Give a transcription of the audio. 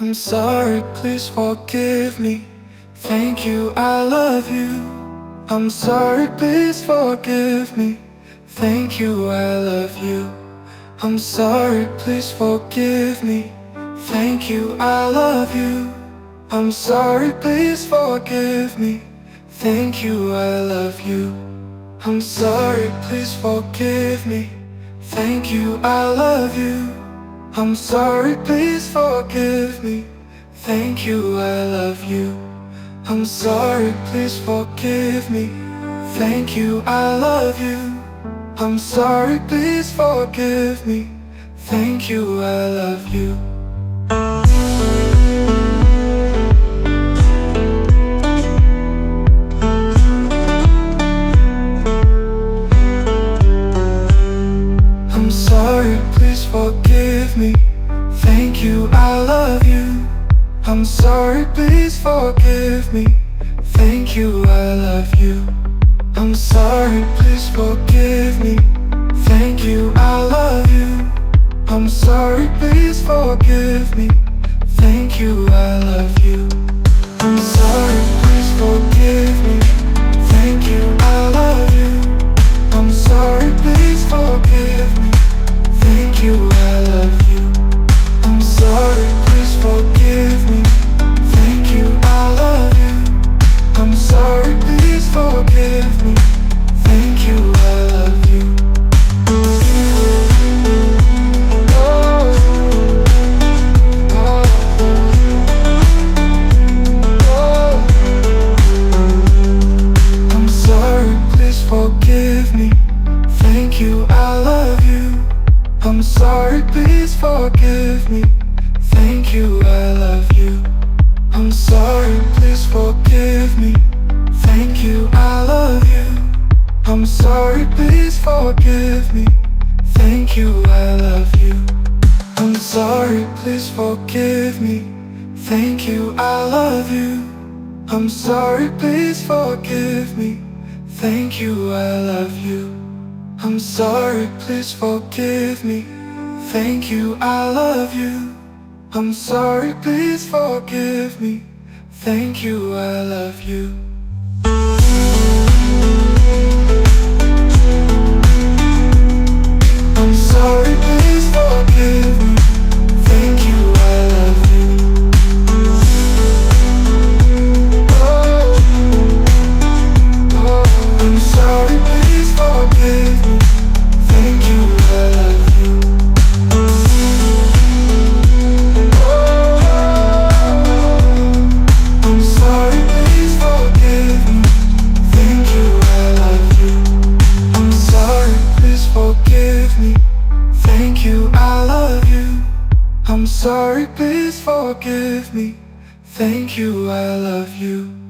I'm sorry, please forgive me. Thank you, I love you. I'm sorry, please forgive me. Thank you, I love you. I'm sorry, please forgive me. Thank you, I love you. I'm sorry, please forgive me. Thank you, I love you. I'm sorry, please forgive me. Thank you, I love you. I'm sorry, please forgive me. Thank you, I love you. I'm sorry, please forgive me. Thank you, I love you. I'm sorry, please forgive me. Thank you, I love you. I'm sorry, please forgive me. Thank you, I love you. I'm sorry, please forgive me. Thank you, I love you. I'm sorry, please forgive me. Thank you, I love you. I'm sorry, please forgive me. Thank you, I love you. I'm sorry, please forgive me. Thank you, I love you. I'm sorry, please forgive me. Thank you, I love you. I'm sorry, please forgive me. Thank you, I love you. I'm sorry, please forgive me. Thank you, I love you. I'm sorry, please forgive me. Thank you, I love you. I'm sorry, please forgive me. Thank you, I love you. I'm sorry, please forgive me. Thank you, I love you. I'm sorry, please forgive me. Thank you, I love you. I'm sorry, please forgive me. Thank you, I love you. I'm sorry, please forgive me. Thank you, I love you. I'm sorry, please forgive me. Thank you, I love you. I'm sorry, please forgive me. Thank you, I love you. I'm sorry, please forgive me. Thank you, I love you. I'm sorry, please forgive me. Thank you, I love you. I'm sorry, please forgive me. Thank you, I love you. I'm sorry, please forgive me. Thank you, I love you. I'm sorry, please forgive me. Thank you, I love you.